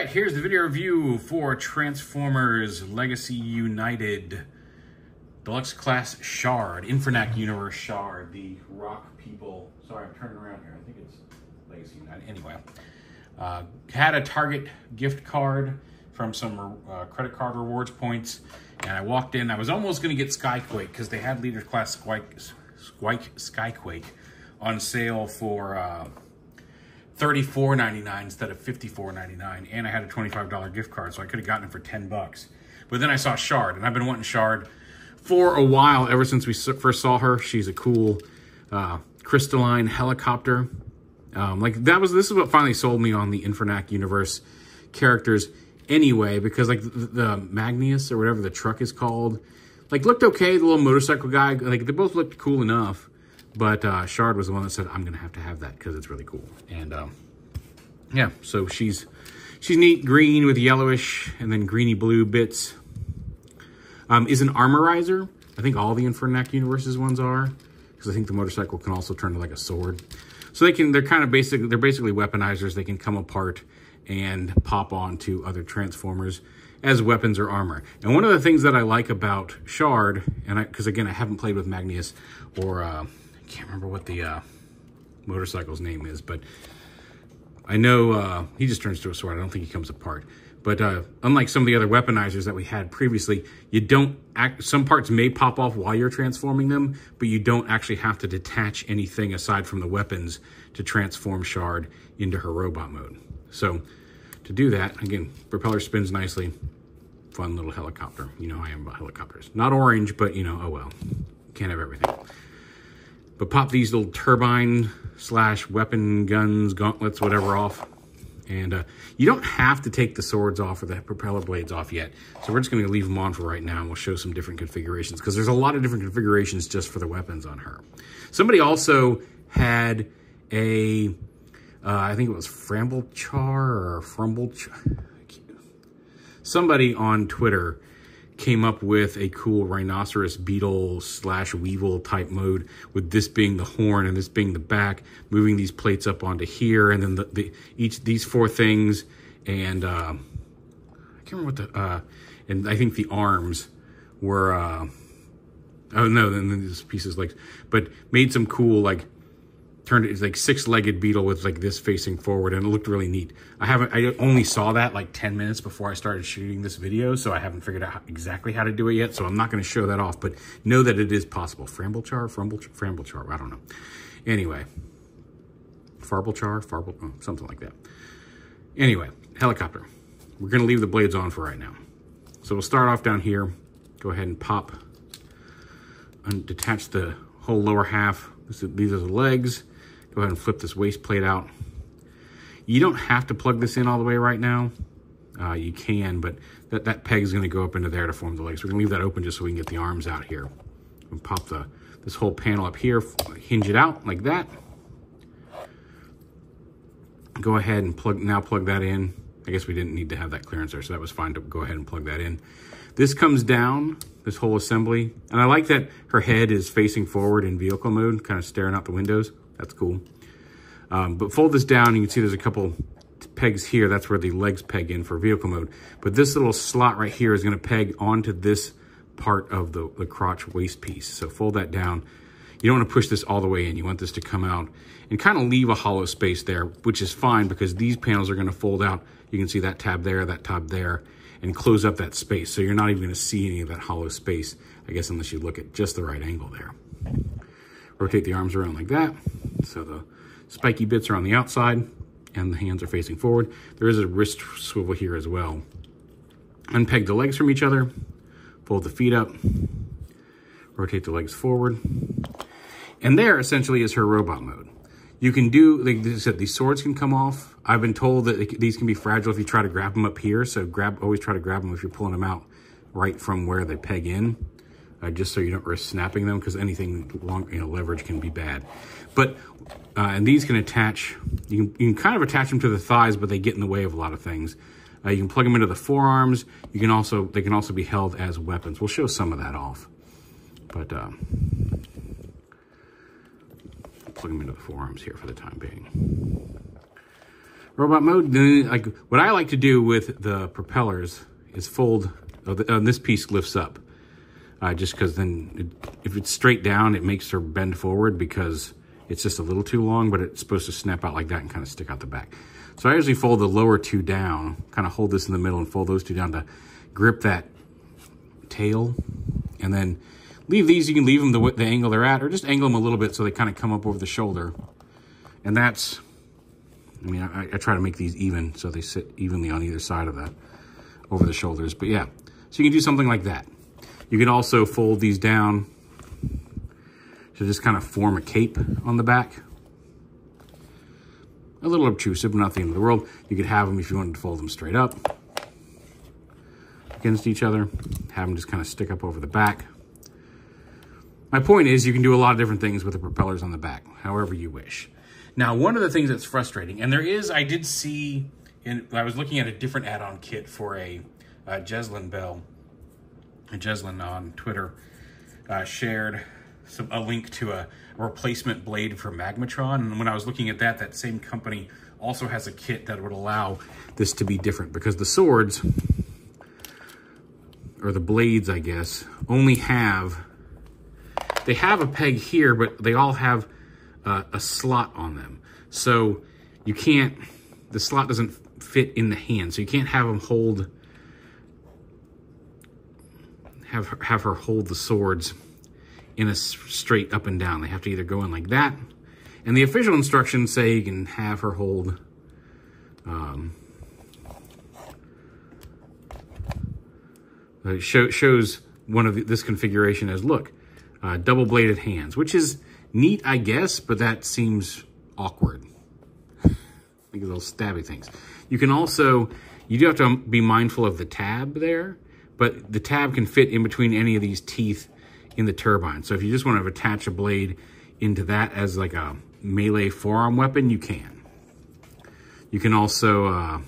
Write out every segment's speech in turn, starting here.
right, here's the video review for Transformers Legacy United Deluxe Class SHARD, Infernac Universe SHARD, the rock people. Sorry, I'm turning around here. I think it's Legacy United. Anyway, had a Target gift card from some credit card rewards points, and I walked in. I was almost going to get Skyquake because they had Leader Class Skyquake on sale for $34.99 instead of $54.99, and I had a $25 gift card, so I could have gotten it for 10 bucks. But then I saw SHARD, and I've been wanting SHARD for a while, ever since we first saw her. She's a cool crystalline helicopter. This is what finally sold me on the Infernac universe characters anyway, because like the Magnus or whatever the truck is called, like looked okay. The little motorcycle guy, like they both looked cool enough. But SHARD was the one that said, I'm going to have that because it's really cool. And yeah, so she's neat, green with yellowish and then greeny blue bits. Is an armorizer. I think all the Infernac universes ones are, because I think the motorcycle can also turn to like a sword. So they're basically weaponizers. They can come apart and pop onto other Transformers as weapons or armor. And one of the things that I like about SHARD, because again, I haven't played with Magnus or I can't remember what the motorcycle's name is, but I know he just turns to a sword. I don't think he comes apart. But unlike some of the other weaponizers that we had previously, some parts may pop off while you're transforming them, but you don't actually have to detach anything aside from the weapons to transform SHARD into her robot mode. So to do that, again, propeller spins nicely. Fun little helicopter. You know how I am about helicopters. Not orange, but you know, oh well. Can't have everything. But pop these little turbine / weapon guns, gauntlets, whatever off. And you don't have to take the swords off or the propeller blades off yet. So we're just going to leave them on for right now, and we'll show some different configurations, because there's a lot of different configurations just for the weapons on her. Somebody also had a, I think it was somebody on Twitter came up with a cool rhinoceros beetle / weevil type mode, with this being the horn and this being the back, moving these plates up onto here, and then these four things, and I can't remember what and I think the arms were oh no, then these pieces, like, but made some cool, like, turned it like 6-legged beetle with like this facing forward, and it looked really neat. I only saw that like 10 minutes before I started shooting this video, so I haven't figured out exactly how to do it yet, so I'm not going to show that off, but know that it is possible. Framblechar, I don't know. Anyway, Farblechar, something like that. Anyway, helicopter. We're going to leave the blades on for right now. So we'll start off down here. Go ahead and pop, detach the whole lower half. These are the legs. Go ahead and flip this waist plate out. You don't have to plug this in all the way right now. You can, but that peg is going to go up into there to form the legs. We're going to leave that open just so we can get the arms out here. And pop this whole panel up here, hinge it out like that. Go ahead and plug that in. I guess we didn't need to have that clearance there, so that was fine to go ahead and plug that in. This comes down, this whole assembly, and I like that her head is facing forward in vehicle mode, kind of staring out the windows. That's cool. But fold this down, you can see there's a couple pegs here. That's where the legs peg in for vehicle mode. But this little slot right here is going to peg onto this part of the crotch waist piece. So fold that down. You don't want to push this all the way in. You want this to come out and kind of leave a hollow space there, which is fine because these panels are going to fold out. You can see that tab there, and close up that space. So you're not even going to see any of that hollow space, I guess, unless you look at just the right angle there. Rotate the arms around like that. So the spiky bits are on the outside and the hands are facing forward. There is a wrist swivel here as well. Unpeg the legs from each other, fold the feet up, rotate the legs forward. And there essentially is her robot mode. You can do, like I said, these swords can come off. I've been told that these can be fragile if you try to grab them up here. So always try to grab them if you're pulling them out right from where they peg in, just so you don't risk snapping them, because anything long, leverage can be bad. But and these can attach. You can kind of attach them to the thighs, but they get in the way of a lot of things. You can plug them into the forearms. They can also be held as weapons. We'll show some of that off, but. Plug them into the forearms here for the time being. robot mode. Like what I like to do with the propellers is fold, this piece lifts up. Just because then if it's straight down, it makes her bend forward because it's just a little too long, but it's supposed to snap out like that and kind of stick out the back. So I usually fold the lower two down, kind of hold this in the middle and fold those two down to grip that tail. And then leave these, you can leave them the angle they're at, or just angle them a little bit so they kind of come up over the shoulder. And that's, I mean, I try to make these even so they sit evenly on either side of that, over the shoulders. But yeah, so you can do something like that. You can also fold these down to just kind of form a cape on the back. A little obtrusive, but not the end of the world. You could have them if you wanted to fold them straight up against each other. Have them just kind of stick up over the back. My point is you can do a lot of different things with the propellers on the back, however you wish. Now, one of the things that's frustrating, and there is, I did see, I was looking at a different add-on kit for a Jeslyn bell. Jeslyn on Twitter shared a link to a replacement blade for Magmatron. And when I was looking at that, that same company also has a kit that would allow this to be different, because the swords, or the blades, I guess, only have, they have a peg here, but they all have a slot on them. So you can't, the slot doesn't fit in the hand. So you can't have them hold, have her hold the swords in a straight up and down. They have to either go in like that. And the official instructions say you can have her hold it shows one of this configuration as, look, double bladed hands, which is neat, I guess, but that seems awkward. Like those stabby things. You can also, you do have to be mindful of the tab there, but the tab can fit in between any of these teeth in the turbine. So if you just want to attach a blade into that as like a melee forearm weapon, you can. You can also,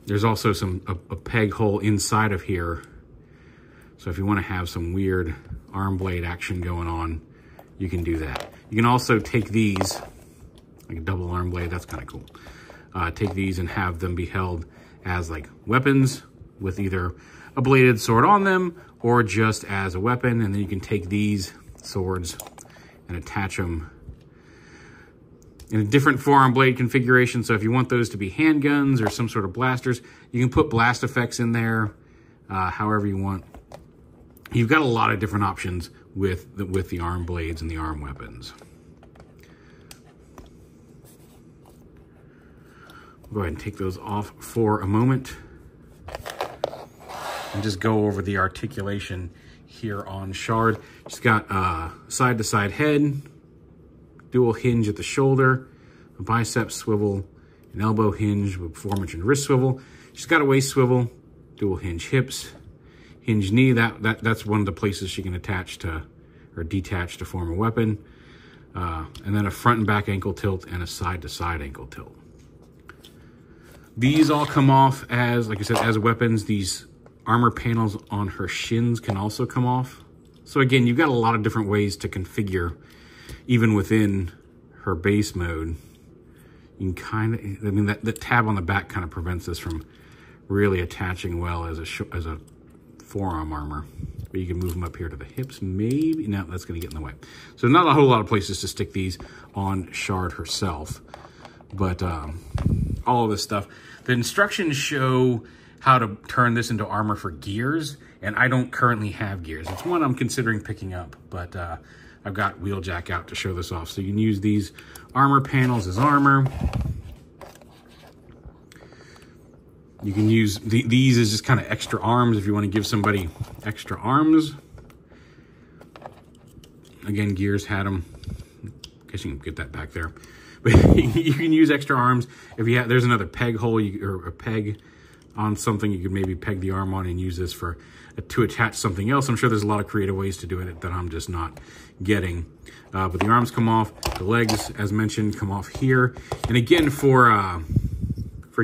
there's also a peg hole inside of here. So if you want to have some weird arm blade action going on, you can do that. You can also take these, like a double arm blade, that's kind of cool. Take these and have them be held as like weapons with either a bladed sword on them or just as a weapon. And then you can take these swords and attach them in a different forearm blade configuration. So if you want those to be handguns or some sort of blasters, you can put blast effects in there, however you want. You've got a lot of different options with the arm blades and the arm weapons. Go ahead and take those off for a moment and just go over the articulation here on SHARD. She's got a side-to-side head, dual hinge at the shoulder, a bicep swivel, an elbow hinge with aforementioned wrist swivel. She's got a waist swivel, dual hinge hips, hinge knee. That's one of the places she can attach to or detach to form a weapon. And then a front and back ankle tilt and a side-to-side ankle tilt. These all come off as, like I said, as weapons. These armor panels on her shins can also come off. So again, you've got a lot of different ways to configure, even within her base mode. You can kind of, I mean, the tab on the back kind of prevents this from really attaching well as a forearm armor. But you can move them up here to the hips, maybe. No, that's going to get in the way. So not a whole lot of places to stick these on SHARD herself. But all of this stuff. The instructions show how to turn this into armor for gears, and I don't currently have gears. It's one I'm considering picking up, but I've got Wheeljack out to show this off. So you can use these armor panels as armor. You can use these as just kind of extra arms if you want to give somebody extra arms. Again, Gears had them. I guess you can get that back there. But you can use extra arms. If you have, there's another peg hole or a peg on something, you could maybe peg the arm on and use this to attach something else. I'm sure there's a lot of creative ways to do it that I'm just not getting. But the arms come off, the legs, as mentioned, come off here. And again, for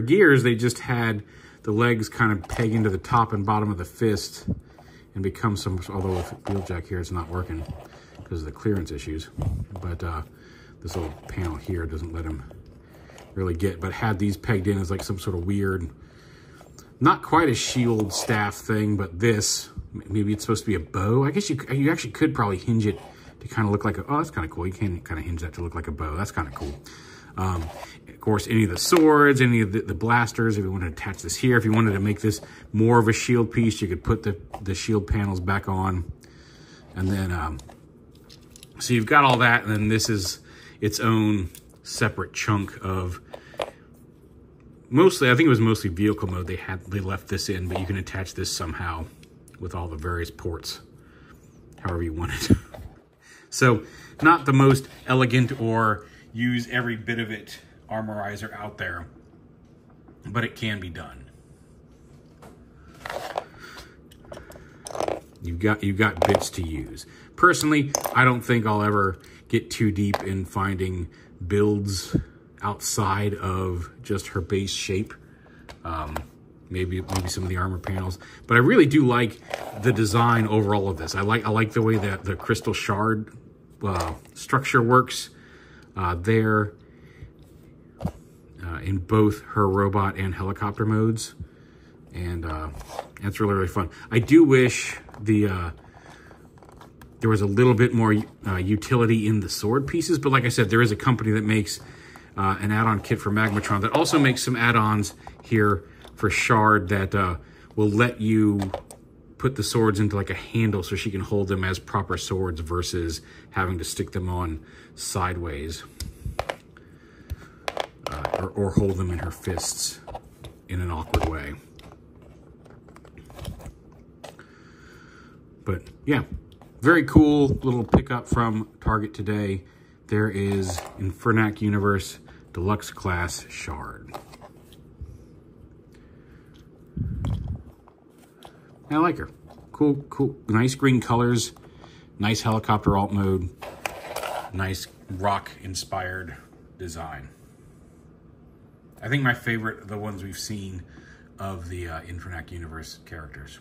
Gears, they just had the legs kind of peg into the top and bottom of the fist and become some, although with Wheeljack here, it's not working because of the clearance issues. But this little panel here doesn't let him really get, but had these pegged in as like some sort of weird, not quite a shield staff thing, but this, maybe it's supposed to be a bow. I guess you actually could probably hinge it to kind of look like a, oh, that's kind of cool. You can kind of hinge that to look like a bow. That's kind of cool. Of course, any of the swords, any of the blasters, if you wanted to attach this here, if you wanted to make this more of a shield piece, you could put the shield panels back on. And then, so you've got all that, and then this is its own separate chunk of, mostly, I think it was mostly vehicle mode they left this in, but you can attach this somehow with all the various ports, however you want it. So, not the most elegant or use every bit of it armorizer out there, but it can be done. You've got bits to use. Personally, I don't think I'll ever get too deep in finding builds outside of just her base shape. Maybe some of the armor panels, but I really do like the design overall of this. I like the way that the crystal shard structure works there in both her robot and helicopter modes, and it's really, really fun. I do wish there was a little bit more utility in the sword pieces, but like I said, there is a company that makes an add-on kit for Magmatron that also makes some add-ons here for SHARD that will let you put the swords into like a handle so she can hold them as proper swords versus having to stick them on sideways or hold them in her fists in an awkward way. But yeah, very cool little pickup from Target today. There is Infernac Universe Deluxe Class SHARD. I like her. Cool, nice green colors, nice helicopter alt mode, nice rock-inspired design. I think my favorite, the ones we've seen of the Infernac Universe characters.